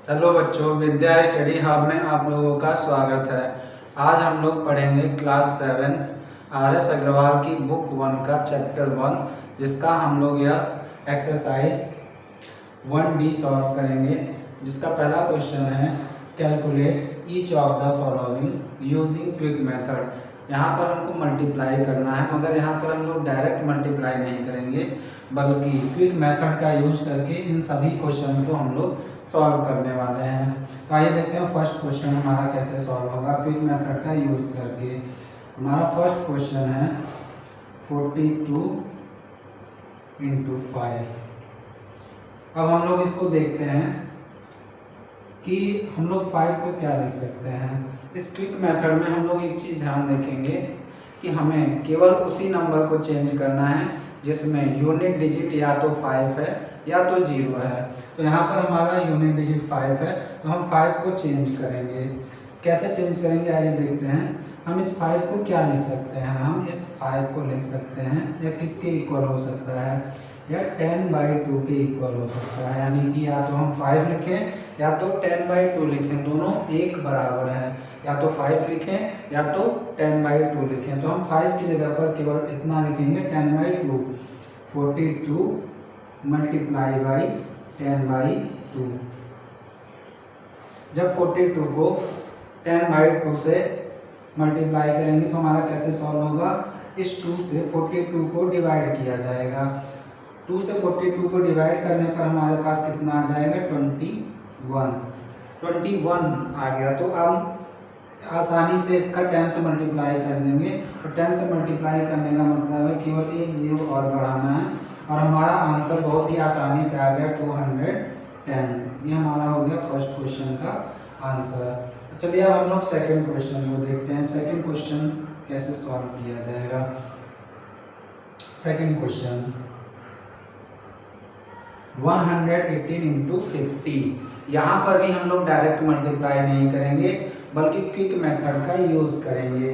Hello बच्चों, विद्या study hub में आप लोगों का स्वागत है। आज हम लोग पढ़ेंगे क्लास 7 RS अग्रवाल की बुक 1 का चैप्टर 1, जिसका हम लोग यह एक्सरसाइज 1D सॉल्व करेंगे। जिसका पहला क्वेश्चन है calculate each of the following using quick method. यहाँ पर हमको मल्टीप्लाई करना है, मगर यहाँ पर हम लोग डायरेक्ट मल्टीप्लाई नहीं करेंगे, बल्कि क्विक मेथड का यूज करके इन सभी क्वेश्चन को हम लोग सॉल्व करने वाले हैं। तो आइए देखते हैं फर्स्ट क्वेश्चन हमारा कैसे सॉल्व होगा क्विक मेथड का यूज करके। हमारा फर्स्ट क्वेश्चन है 42 × 5। अब हम लोग इसको देखते हैं कि हम लोग 5 को क्या लिख सकते हैं। इस क्विक मेथड में हम लोग एक चीज़ ध्यान रखेंगे कि हमें केवल उसी नंबर को चेंज करना है जिसमें यूनिट डिजिट या तो 5 है या तो 0 है। तो यहाँ पर हमारा यूनिट डिजिट 5 है, तो हम 5 को चेंज करेंगे। कैसे चेंज करेंगे आइए देखते हैं। हम इस 5 को क्या लिख सकते हैं, हम इस 5 को लिख सकते हैं या किसके इक्वल हो सकता है, या 10/2 के इक्वल हो सकता है। यानी कि या तो हम 5 लिखें या तो 10/2 लिखें, दोनों एक बराबर है। या तो 5 लिखें या तो 10/2 लिखें। तो हम 5 की जगह पर केवल इतना लिखेंगे 10/2। 42 मल्टीप्लाई बाई 10/2। जब 42 को 10/2 से मल्टीप्लाई करेंगे तो हमारा कैसे सॉल्व होगा, इस 2 से 42 को डिवाइड किया जाएगा। 2 से 42 को डिवाइड करने पर हमारे पास कितना आ जाएगा, 21 आ गया। तो अब आसानी से इसका 10 से मल्टीप्लाई कर देंगे। तो 10 से मल्टीप्लाई करने का मतलब है केवल एक 0 और बढ़ाना है, और हमारा आंसर बहुत ही आसानी से आ गया 210। ये हमारा हो गया फर्स्ट क्वेश्चन का आंसर। चलिए अब हम लोग सेकंड क्वेश्चन को देखते हैं। सेकंड क्वेश्चन कैसे सॉल्व किया जाएगा। Second question 118 × 50। यहाँ पर भी हम लोग डायरेक्ट मल्टीप्लाई नहीं करेंगे, बल्कि क्विक मेथड का यूज करेंगे।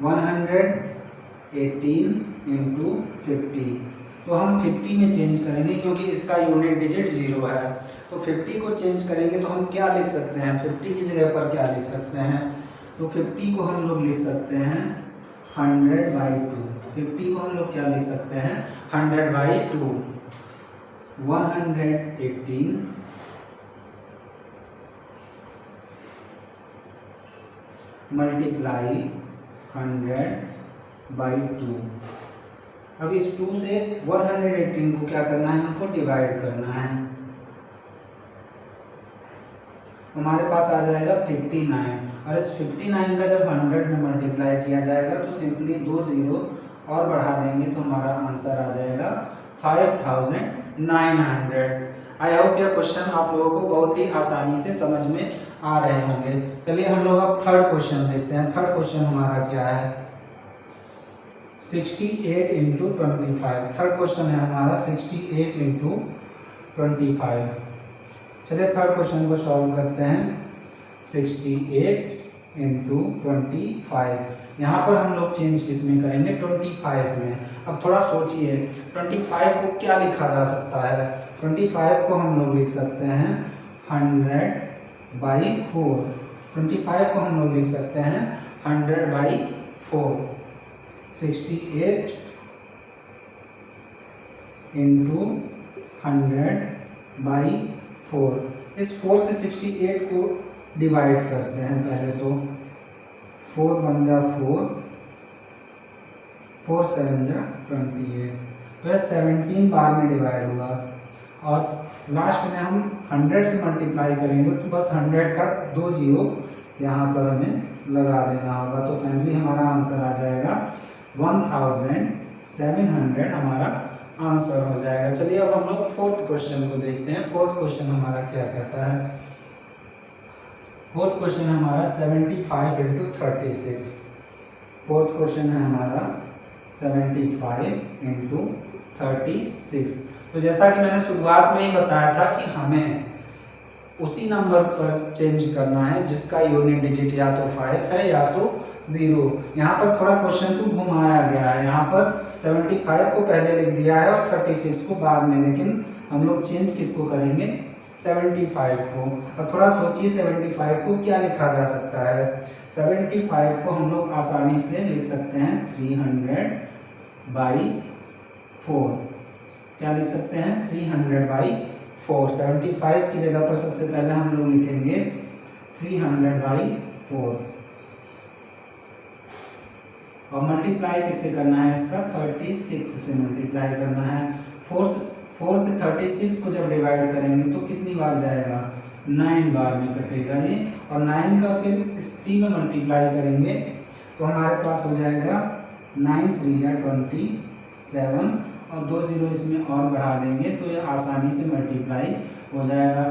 118 × 50 तो हम 50 में चेंज करेंगे क्योंकि इसका यूनिट डिजिट 0 है। तो 50 को चेंज करेंगे तो हम क्या लिख सकते हैं, 50 की जगह पर क्या लिख सकते हैं, तो 50 को हम लोग लिख सकते हैं 100/2। 50 को हम लोग क्या लिख सकते हैं, 100/2। 118 मल्टीप्लाई 100/2। अब इस 2 से 118 को क्या करना है, हमको डिवाइड करना है। हमारे पास आ जाएगा 59, और इस 59 का जब 100 में मल्टीप्लाई किया जाएगा तो सिंपली 2 0 और बढ़ा देंगे तो हमारा आंसर आ जाएगा 5900। आई होप यह क्वेश्चन आप लोगों को बहुत ही आसानी से समझ में आ रहे होंगे। चलिए हम लोग अब थर्ड क्वेश्चन देखते हैं। थर्ड क्वेश्चन हमारा क्या है, 68 × 25। थर्ड क्वेश्चन है हमारा 68 × 25। चलिए थर्ड क्वेश्चन को सॉल्व करते हैं। 68 × 25। यहाँ पर हम लोग चेंज किस में करेंगे, 25 में। अब थोड़ा सोचिए 25 को क्या लिखा जा सकता है। 25 को हम लोग लिख सकते हैं 100/4। 25 को हम लोग लिख सकते हैं 100/4। 68 × 100/4। इस 4 से 68 को डिवाइड करते हैं। पहले तो 4 1 जा 4, 4 7 जा 28, तो 17 बार में डिवाइड होगा। और लास्ट में हम 100 से मल्टीप्लाई करेंगे तो बस 100 का 2 0 यहाँ पर हमें लगा देना होगा। तो फाइनली हमारा आंसर आ जाएगा 1700 हमारा आंसर हो जाएगा। चलिए अब हम लोग फोर्थ क्वेश्चन को देखते हैं। फोर्थ क्वेश्चन हमारा क्या कहता है। फोर्थ क्वेश्चन हमारा 75 × 36। फोर्थ क्वेश्चन है हमारा 75 × 36। तो जैसा कि मैंने शुरुआत में ही बताया था कि हमें उसी नंबर पर चेंज करना है जिसका यूनिट डिजिट या तो 5 है या तो 0। यहाँ पर थोड़ा क्वेश्चन को घुमाया गया है। यहाँ पर 75 को पहले लिख दिया है और 36 को बाद में, लेकिन हम लोग चेंज किसको करेंगे, 75 को। और थोड़ा सोचिए 75 को क्या लिखा जा सकता है। 75 को हम लोग आसानी से लिख सकते हैं 300/4। क्या लिख सकते हैं 300/4। 75 की जगह पर सबसे पहले हम लोग लिखेंगे 300/4 और मल्टीप्लाई किससे करना है, इसका 36 से मल्टीप्लाई करना है। 4 से 36 को जब डिवाइड करेंगे तो कितनी बार जाएगा, 9 बार में कटेगा ये। और 9 का फिर इस 3 में मल्टीप्लाई करेंगे तो हमारे पास हो जाएगा 9 3 जा 27 और 2 जीरो इसमें और बढ़ा देंगे तो ये आसानी से मल्टीप्लाई हो जाएगा।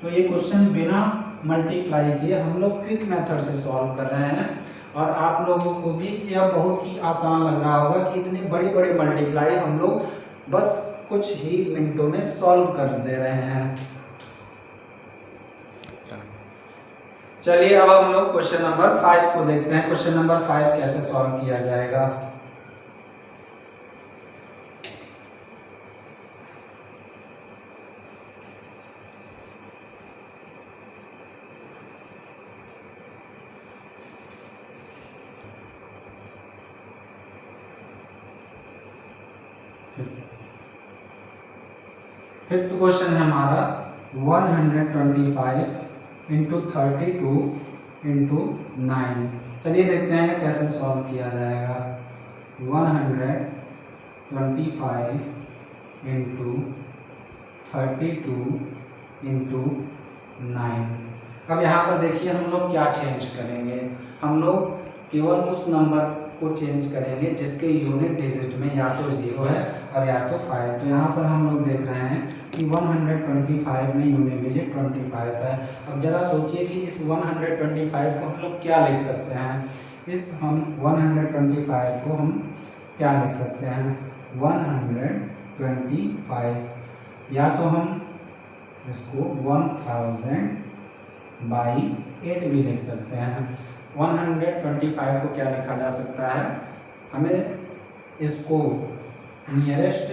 तो ये क्वेश्चन बिना मल्टीप्लाई किए हम लोग क्विक मेथड से सॉल्व कर रहे हैं और आप लोगों को भी यह बहुत ही आसान लग रहा होगा कि इतने बड़े बड़े मल्टीप्लाई हम लोग बस कुछ ही मिनटों में सॉल्व कर दे रहे हैं। चलिए अब हम लोग क्वेश्चन नंबर 5 को देखते हैं। क्वेश्चन नंबर 5 कैसे सॉल्व किया जाएगा। फिफ्थ क्वेश्चन है हमारा 125 इंटू 32 इंटू 9। चलिए देखते हैं कैसे सॉल्व किया जाएगा। 125 इंटू 32 इंटू 9। अब यहाँ पर देखिए हम लोग क्या चेंज करेंगे, हम लोग केवल उस नंबर को चेंज करेंगे जिसके यूनिट डिजिट में या तो 0 है और या तो 5। तो यहाँ पर हम लोग देख रहे हैं कि 125 में यूनिट डिजिट 25 है। अब जरा सोचिए कि इस 125 को हम लोग क्या लिख सकते हैं। इस हम 125 को हम क्या लिख सकते हैं, 125 या तो हम इसको 1000/8 भी लिख सकते हैं। 125 को क्या लिखा जा सकता है, हमें इसको नियरेस्ट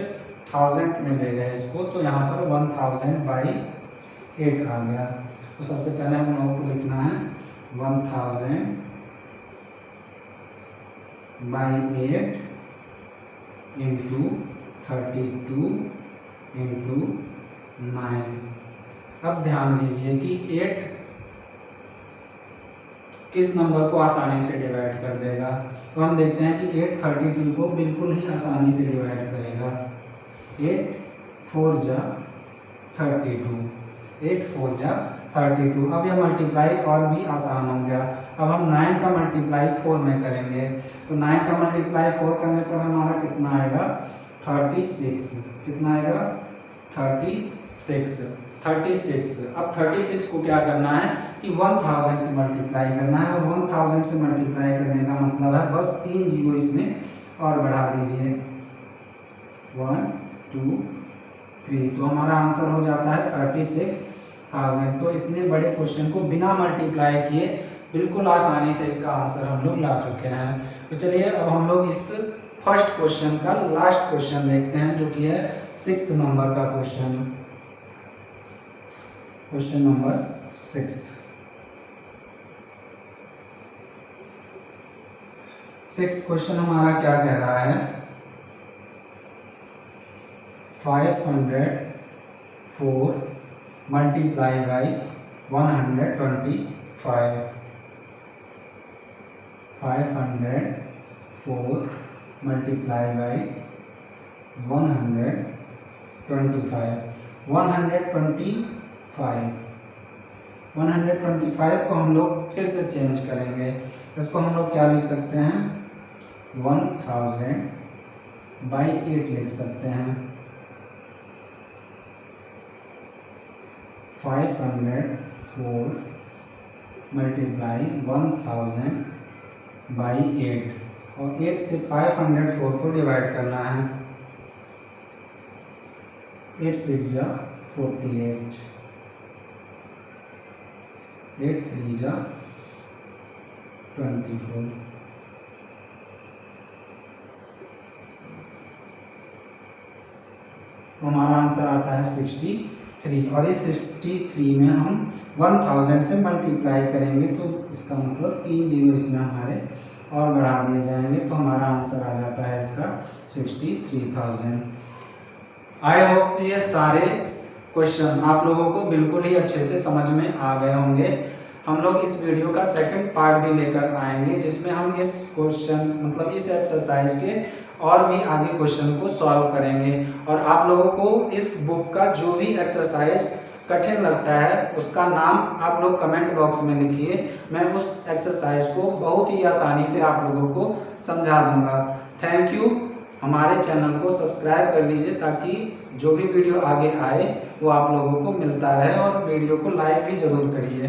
1000 में ले गए इसको, तो यहाँ पर 1000/8 आ गया। तो सबसे पहले हम लोगों को लिखना है 1000/8 इंटू 32 इंटू 9। अब ध्यान दीजिए कि 8 किस नंबर को आसानी से डिवाइड कर देगा। तो हम देखते हैं कि 8 32 को बिल्कुल ही आसानी से डिवाइड करेगा। 8 4 जा 32, 8 4 जा 32। अब यह मल्टीप्लाई और भी आसान हो गया। अब हम 9 का मल्टीप्लाई 4 में करेंगे तो 9 का मल्टीप्लाई 4 करने पर हमारा कितना आएगा, 36। कितना आएगा, 36। अब 36 को क्या करना है कि 1000 से मल्टीप्लाई करना है। और 1000 से मल्टीप्लाई करने का मतलब है बस 3 जीरो इसमें और बढ़ा दीजिए, 1 2 3। तो हमारा आंसर हो जाता है 36,000। तो इतने बड़े क्वेश्चन को बिना मल्टीप्लाई किए बिल्कुल आसानी से इसका आंसर हम लोग ला चुके हैं। तो चलिए अब हम लोग इस फर्स्ट क्वेश्चन का लास्ट क्वेश्चन देखते हैं जो कि है 6th नंबर का question, question number 6। 6th question हमारा क्या कह रहा है, 504 मल्टीप्लाई बाई 125। 504 multiply by 125। 125 को हम लोग फिर से चेंज करेंगे। इसको हम लोग क्या लिख सकते हैं, 1000/8 लिख सकते हैं। 504 मल्टीप्लाई 1000/8 और 8 से 504 को डिवाइड करना है। 8 6 जा 48, 8 3 जा 24। तो हमारा आंसर आता है 64। 63 और इस 63 में हम 1000 से मल्टीप्लाई करेंगे तो इसका मतलब 3 जीरो इसमें हमारे और बढ़ा दिए जाएंगे तो हमारा आंसर आ जाता है इसका 63,000। आई होप ये सारे क्वेश्चन आप लोगों को बिल्कुल ही अच्छे से समझ में आ गए होंगे। हम लोग इस वीडियो का सेकंड पार्ट भी लेकर आएंगे जिसमें हम इस क्वेश्चन मतलब इस एक्सरसाइज के और भी आगे क्वेश्चन को सॉल्व करेंगे। और आप लोगों को इस बुक का जो भी एक्सरसाइज कठिन लगता है उसका नाम आप लोग कमेंट बॉक्स में लिखिए, मैं उस एक्सरसाइज को बहुत ही आसानी से आप लोगों को समझा दूंगा। Thank you. हमारे चैनल को सब्सक्राइब कर लीजिए ताकि जो भी वीडियो आगे आए वो आप लोगों को मिलता रहे और वीडियो को लाइक भी ज़रूर करिए।